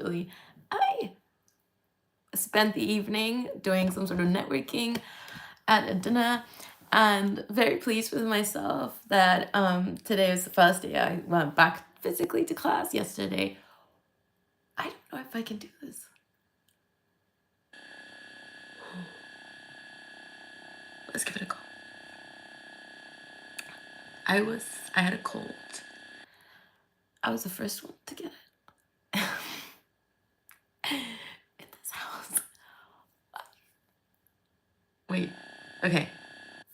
actually. I spent the evening doing some sort of networking at a dinner and very pleased with myself that today was the first day I went back physically to class yesterday. I don't know if I can do this. Let's give it a go. I had a cold. I was the first one to get it. In this house. Wait, okay.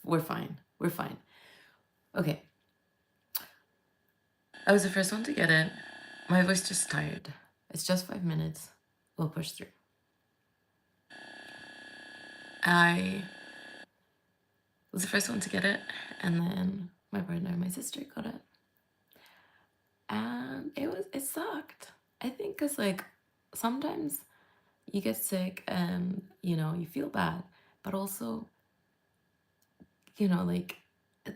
We're fine. We're fine. Okay. I was the first one to get it. My voice just tired. It's just 5 minutes. We'll push through. I was the first one to get it, and then my partner and my sister got it. And it sucked. I think because like sometimes you get sick and you feel bad, but also like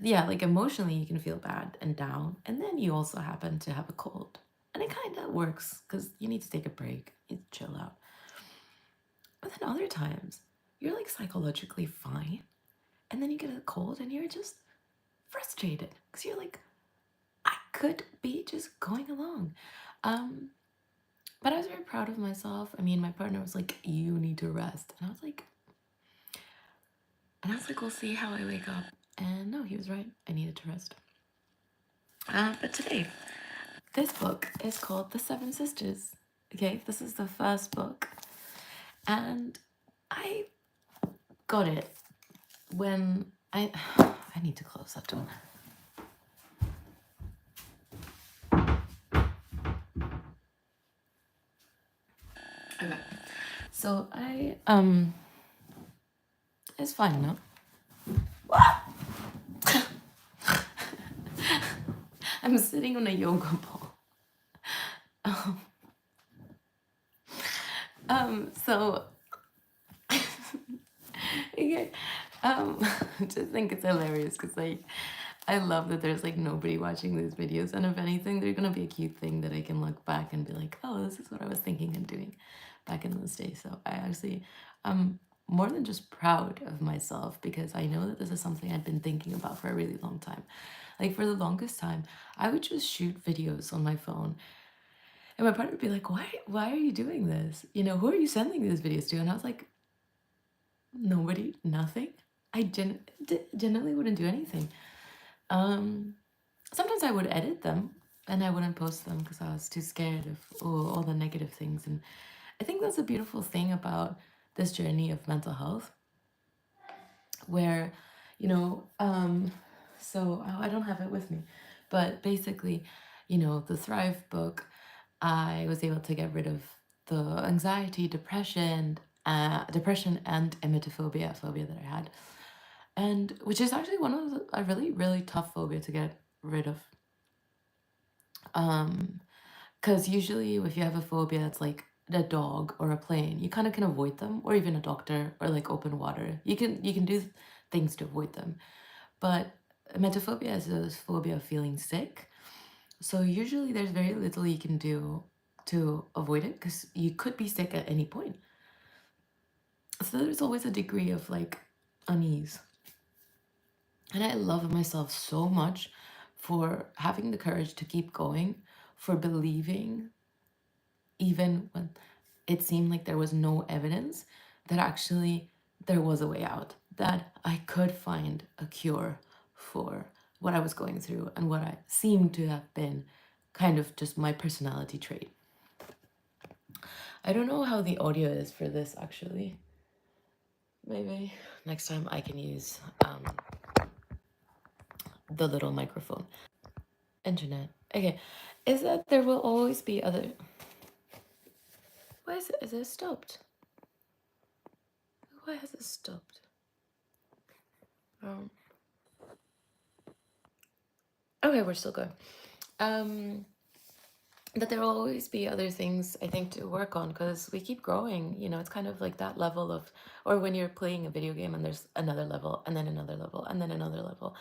yeah, like emotionally you can feel bad and down, and then you also happen to have a cold, and it kind of works because you need to take a break, you need to chill out. But then other times you're like psychologically fine, and then you get a cold and you're just frustrated because you're like, I could be just going along. But I was very proud of myself. I mean, my partner was like, you need to rest. And I was like, we'll see how I wake up. And no, he was right. I needed to rest. But today, this book is called The Seven Sisters. Okay, this is the first book. And I got it when I need to close that door. Okay. So it's fine now. I'm sitting on a yoga ball. So okay. I just think it's hilarious because like I love that there's like nobody watching these videos, and if anything, they're gonna be a cute thing that I can look back and be like, oh, this is what I was thinking and doing back in those days. So I actually more than just proud of myself because I know that this is something I've been thinking about for a really long time. Like for the longest time, I would just shoot videos on my phone. And my partner would be like, why are you doing this? Who are you sending these videos to? And I was like, nobody, nothing. I generally wouldn't do anything. Sometimes I would edit them and I wouldn't post them because I was too scared of all the negative things. And I think that's a beautiful thing about this journey of mental health, where, so I don't have it with me, but basically, the Thrive book, I was able to get rid of the anxiety, depression and emetophobia, phobia that I had, and which is actually a really, really tough phobia to get rid of. Because usually if you have a phobia that's like a dog or a plane, you kind of can avoid them, or even a doctor or like open water. You can do things to avoid them. But emetophobia is a phobia of feeling sick. So usually there's very little you can do to avoid it because you could be sick at any point. So there's always a degree of like unease. And I love myself so much for having the courage to keep going, for believing even when it seemed like there was no evidence that actually there was a way out, that I could find a cure for what I was going through and what I seemed to have been kind of just my personality trait. I don't know how the audio is for this actually. Maybe next time I can use the little microphone. Internet. Okay. Is that there will always be other... Why is it? Is it stopped? Why has it stopped? Okay, we're still going. But there will always be other things I think to work on because we keep growing. It's kind of like that level of, or when you're playing a video game and there's another level and then another level and then another level.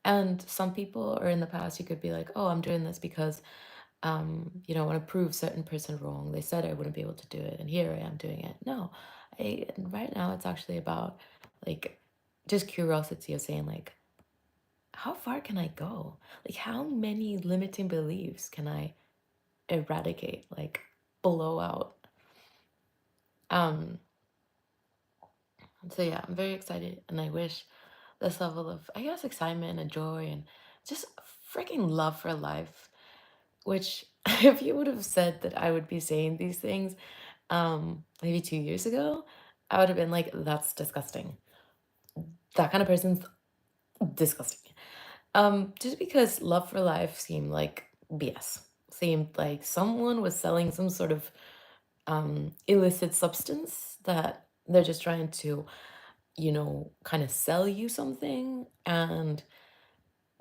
And some people, or in the past, you could be like, oh, I'm doing this because you know, want to prove certain person wrong. They said I wouldn't be able to do it, and here I am doing it. No, and right now it's actually about like just curiosity of saying like, how far can I go? Like, how many limiting beliefs can I eradicate? Like, blow out. Um, so yeah, I'm very excited, and I wish this level of, I guess, excitement and joy and just freaking love for life. Which, if you would have said that I would be saying these things, maybe 2 years ago, I would have been like, "That's disgusting. That kind of person's disgusting." Just because love for life seemed like BS. Seemed like someone was selling some sort of illicit substance that they're just trying to, you know, kind of sell you something. And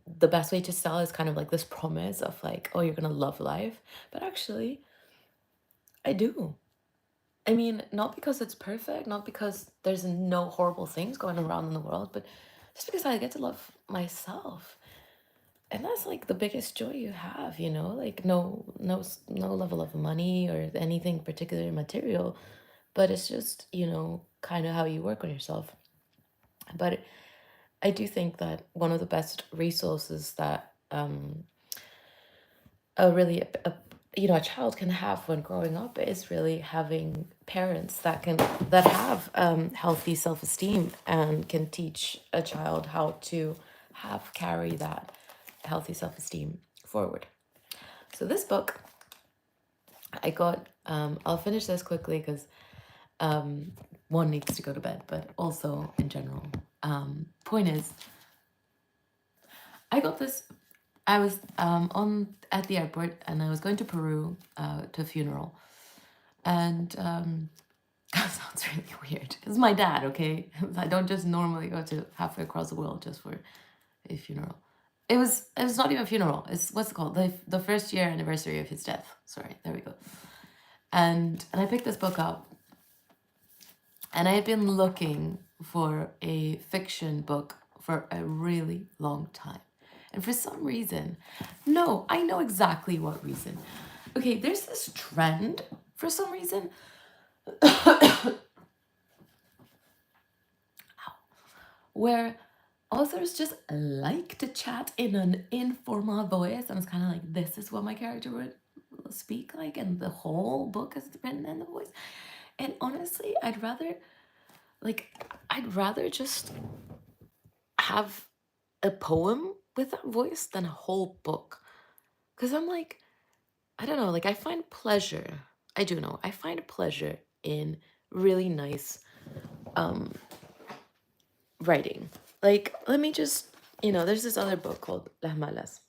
the best way to sell is kind of like this promise of like, oh, you're gonna love life. But actually, I do. I mean, not because it's perfect, not because there's no horrible things going around in the world, but just because I get to love myself. And that's like the biggest joy you have, you know, like no level of money or anything particularly material, but it's just, you know, kind of how you work on yourself. But I do think that one of the best resources that a really a, you know, a child can have when growing up is really having parents that can that have healthy self-esteem and can teach a child how to have carry that healthy self-esteem forward. So this book I got, I'll finish this quickly because one needs to go to bed, but also in general, point is, I got this. I was on at the airport and I was going to Peru to a funeral, and that sounds really weird. It's my dad, okay? I don't just normally go to halfway across the world just for a funeral. It was not even a funeral. It's what's it called? The first year anniversary of his death. Sorry, there we go. And I picked this book up, and I had been looking for a fiction book for a really long time. And for some reason, no, I know exactly what reason. Okay, there's this trend for some reason where authors just like to chat in an informal voice, and it's kind of like, this is what my character would speak like, and the whole book is written in the voice. And honestly, I'd rather just have a poem with that voice than a whole book. Because I'm like, I don't know, like I find pleasure, I do know, I find pleasure in really nice um writing. Like, let me just, you know, there's this other book called Las Malas.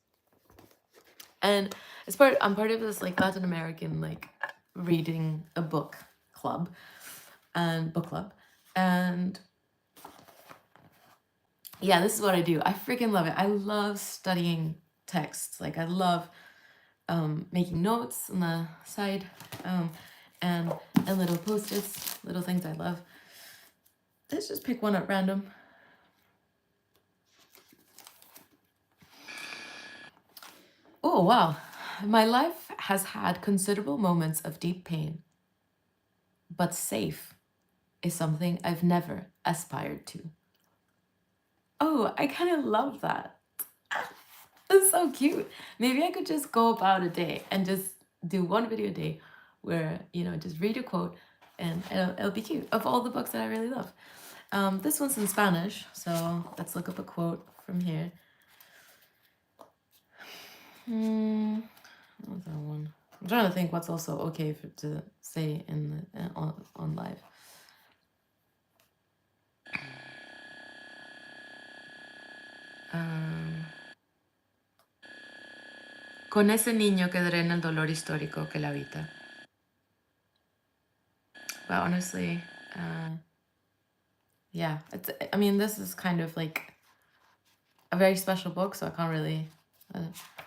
And I'm part of this like Latin American like reading a book club and book club. And yeah, this is what I do. I freaking love it. I love studying texts. Like I love making notes on the side, and little post-its, little things I love. Let's just pick one at random. Oh, wow. My life has had considerable moments of deep pain, but safe is something I've never aspired to. Oh, I kind of love that. It's so cute. Maybe I could just go about a day and just do one video a day where, you know, just read a quote, and it'll be cute, of all the books that I really love. This one's in Spanish, so let's look up a quote from here. What's that one? I'm trying to think what's also okay to say in the, on live. Con ese niño que drena el dolor histórico que la habita. But honestly, yeah, I mean, this is kind of like a very special book, so I can't really.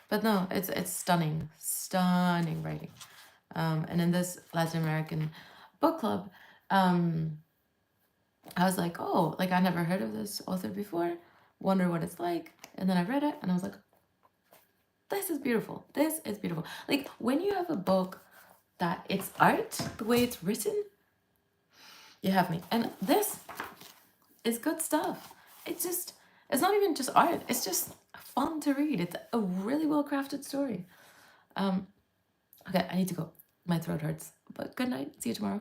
But no, it's stunning, stunning writing. And in this Latin American book club, I was like, oh, like I never heard of this author before. Wonder what it's like. And then I read it, and I was like, this is beautiful. This is beautiful. Like when you have a book that it's art, the way it's written, you have me. And this is good stuff. It's just, it's not even just art. It's just fun to read. It's a really well crafted story. Okay, I need to go. My throat hurts. But good night. See you tomorrow.